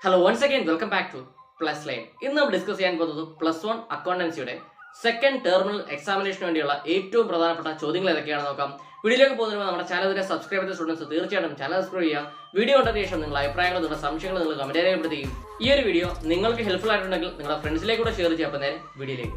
Hello, once again, welcome back to Plus Line. ഇന്ന് നമ്മൾ discuss ചെയ്യാൻ പോകുന്നത് +1 അക്കൗണ്ടൻസിയുടെ സെക്കൻഡ് ടെർമിനൽ എക്സാമിനേഷന് വേണ്ടിയുള്ള ഏറ്റവും പ്രധാനപ്പെട്ട ചോദ്യങ്ങൾ ഏതൊക്കെയാണെന്ന് നോക്കാം. വീഡിയോയിലേക്ക് പോകുന്നതിന് നമ്മുടെ ചാനലിനെ സബ്സ്ക്രൈബ് ചെയ്ത സ്റ്റുഡൻസ് തീർച്ചയായിട്ടും ചാനൽ സബ്സ്ക്രൈബ് ചെയ്യുക. വീഡിയോ കണ്ടതിന് ശേഷം നിങ്ങളുടെ അഭിപ്രായങ്ങൾ, നിങ്ങളുടെ സംശയങ്ങൾ നിങ്ങൾ കമന്റ് രേഖപ്പെടുത്തുകയും ഈ ഒരു വീഡിയോ നിങ്ങൾക്ക് ഹെൽപ്ഫുൾ ആയിട്ടുണ്ടെങ്കിൽ നിങ്ങളുടെ ഫ്രണ്ട്സിലേക്ക് കൂടെ ഷെയർ ചെയ്യാം. അപ്പം നേരെ വീഡിയോയിലേക്ക്.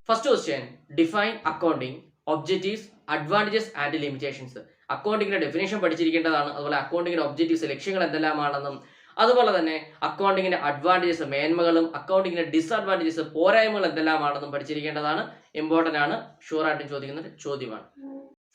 First question, define accounting, objectives, advantages and limitations. അക്കൗണ്ടിങ്ങിന്റെ ഡെഫിനേഷൻ പഠിച്ചിരിക്കേണ്ടതാണ്. അതുപോലെ അക്കൗണ്ടിങ്ങിന്റെ ഒബ്ജക്റ്റീവ്സ്, ലക്ഷ്യങ്ങൾ എന്തെല്ലാമാണെന്നും അതുപോലെ തന്നെ അക്കൗണ്ടിങ്ങിന്റെ അഡ്വാൻറ്റേജസ്, മേന്മകളും അക്കൗണ്ടിങ്ങിന്റെ ഡിസ്അഡ്വാൻറ്റേജസ്, പോരായ്മകൾ എന്തെല്ലാമാണെന്നും പഠിച്ചിരിക്കേണ്ടതാണ്. ഇമ്പോർട്ടന്റ് ആണ്, ഷുവർ ആയിട്ടും ചോദിക്കുന്ന ഒരു ചോദ്യമാണ്.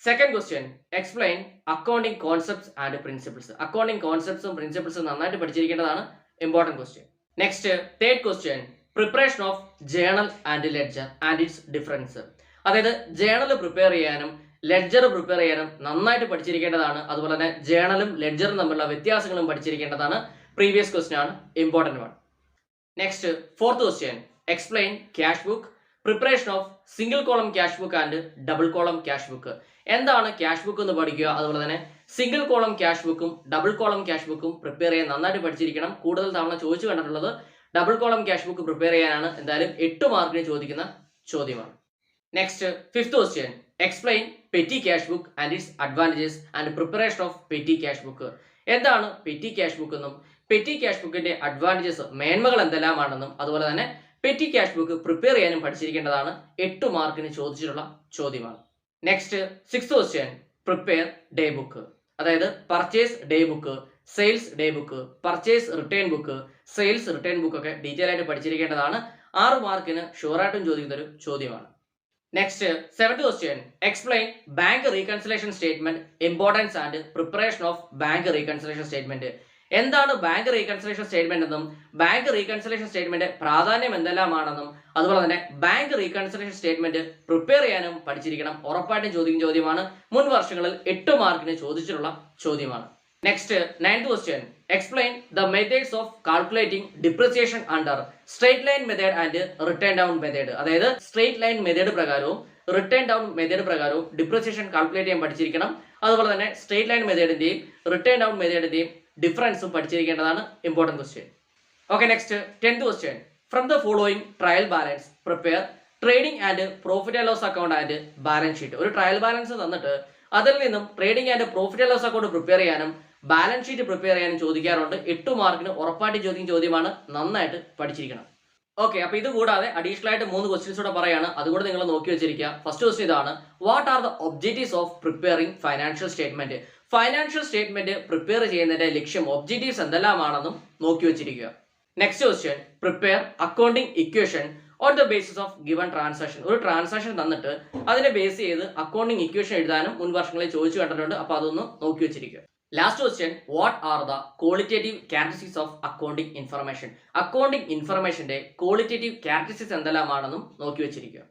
Second question, explain accounting concepts and principles. അക്കൗണ്ടിങ് കോൺസെപ്റ്റ്സും പ്രിൻസിപ്പിൾസും നന്നായിട്ട് പഠിച്ചിരിക്കേണ്ടതാണ്. Important question. Next, third question, preparation of journal and ledger and its difference. അതായത് ജേണൽ പ്രിപ്പയർ ചെയ്യാനും ലെഡ്ജർ പ്രിപ്പയർ ചെയ്യാനും നന്നായിട്ട് പഠിച്ചിരിക്കേണ്ടതാണ്. അതുപോലെ തന്നെ ജേണലും ലെഡ്ജറും തമ്മിലുള്ള വ്യത്യാസങ്ങളും പഠിച്ചിരിക്കേണ്ടതാണ്. പ്രീവിയസ് ക്വസ്റ്റ്യൻ ആണ്, important one. Next, fourth question, explain cash book, preparation of single column cash book and double column cash book. എന്താണ് ക്യാഷ് ബുക്ക് എന്ന് പഠിക്കുക. അതുപോലെ തന്നെ സിംഗിൾ കോളം ക്യാഷ് ബുക്കും ഡബിൾ കോളം ക്യാഷ് ബുക്കും പ്രിപ്പയർ ചെയ്യാൻ നന്നായിട്ട് പഠിച്ചിരിക്കണം. കൂടുതൽ തവണ ചോദിച്ചു കണ്ടിട്ടുള്ളത് double column cash book prepare ചെയ്യാനാണ്. എന്തായാലും 8 മാർക്കിന് ചോദിക്കുന്ന ചോദ്യമാണ്. Next, fifth question, explain petty cash book and it's advantages and preparation of petty cash book. എന്താണ് പെറ്റി ക്യാഷ് ബുക്ക് എന്നും പെറ്റി ക്യാഷ് ബുക്കിന്റെ അഡ്വാൻറ്റേജസ്, മേന്മകൾ എന്തെല്ലാമാണെന്നും അതുപോലെ തന്നെ പെറ്റി ക്യാഷ് ബുക്ക് പ്രിപ്പയർ ചെയ്യാനും പഠിച്ചിരിക്കേണ്ടതാണ്. 8 മാർക്കിന് ചോദിച്ചിട്ടുള്ള ചോദ്യമാണ്. Next, sixth question, prepare day book. അതായത് purchase day book, sales day book, purchase return book, sales return book ഒക്കെ ഡീറ്റെയിൽ ആയിട്ട് പഠിച്ചിരിക്കേണ്ടതാണ്. 6 മാർക്കിന് ഷുവറായിട്ടും ചോദിക്കുന്ന ഒരു ചോദ്യമാണ്. Next, seventh question, explain bank reconciliation statement, importance and preparation of bank reconciliation statement. എന്താണ് ബാങ്ക് റീകൺസിലേഷൻ സ്റ്റേറ്റ്മെന്റ് എന്നും ബാങ്ക് റീകൺസിലേഷൻ സ്റ്റേറ്റ്മെന്റ് പ്രാധാന്യം എന്തെല്ലാമാണെന്നും അതുപോലെ തന്നെ ബാങ്ക് റീകൺസിലേഷൻ സ്റ്റേറ്റ്മെന്റ് പ്രിപ്പയർ ചെയ്യാനും പഠിച്ചിരിക്കണം. ഉറപ്പായിട്ടും ചോദിക്കുന്ന ചോദ്യമാണ്. മുൻ വർഷങ്ങളിൽ 8 മാർക്കിന് ചോദിച്ചിട്ടുള്ള ചോദ്യമാണ്. Next, ninth question, explain the methods of calculating depreciation under straight line method and written down method. അതായത് സ്ട്രേറ്റ് ലൈൻ മെത്തേഡ് പ്രകാരവും റിട്ടേൺ ഡൗൺ മെത്തേഡ് പ്രകാരവും ഡിപ്രിസിയേഷൻ കാൽക്കുലേറ്റ് ചെയ്യാൻ പഠിച്ചിരിക്കണം. അതുപോലെ തന്നെ സ്ട്രേറ്റ് ലൈൻ മെത്തേഡിന്റെയും റിട്ടേൺ ഡൗൺ മെത്തേഡിന്റെയും ഡിഫറൻസും പഠിച്ചിരിക്കേണ്ടതാണ്. Important question. Okay, next, 10th question, from the following trial balance prepare trading and profit and loss account and balance sheet. ഒരു ട്രയൽ ബാലൻസ് തന്നിട്ട് അതിൽ നിന്നും trading and profit and loss account prepare ചെയ്യാനും balance sheet prepare ചെയ്യാനും ചോദിക്കാറുണ്ട്. 8 മാർക്കിന് ഉറപ്പായിട്ട് ചോദിക്കുന്ന ചോദ്യമാണ്. നന്നായിട്ട് പഠിച്ചിരിക്കണം. ഓക്കെ, അപ്പൊ ഇത് കൂടാതെ അഡീഷണൽ ആയിട്ട് 3 ക്വസ്റ്റ്യൻസ് കൂടെ പറയാണ്. അതുകൂടെ നിങ്ങൾ നോക്കി വെച്ചിരിക്കുക. ഫസ്റ്റ് ക്വസ്റ്റ്യൻ ഇതാണ്, what are the objectives of preparing financial statement. Financial statement prepare ചെയ്യുന്നതിന്റെ ലക്ഷ്യം, ഒബ്ജക്റ്റീവ്സ് എന്തെല്ലാമാണെന്നും നോക്കി വെച്ചിരിക്കുക. Next question, prepare accounting equation on the basis of given transaction. ഒരു ട്രാൻസാക്ഷൻ തന്നിട്ട് അതിനെ ബേസ് ചെയ്ത് അക്കൗണ്ടിംഗ് ഇക്വേഷൻ എഴുതാനും മുൻ വർഷങ്ങളിൽ ചോദിച്ചു കണ്ടിട്ടുണ്ട്. അപ്പൊ അതൊന്ന് നോക്കി വെച്ചിരിക്കുക. Last question, what are the qualitative characteristics of accounting information. Accounting ഇൻഫർമേഷന്റെ ക്വാളിറ്റേറ്റീവ് ക്യാരക്ടറിസ്റ്റിക്സ് എന്തെല്ലാമാണെന്നും നോക്കി വെച്ചിരിക്കുക.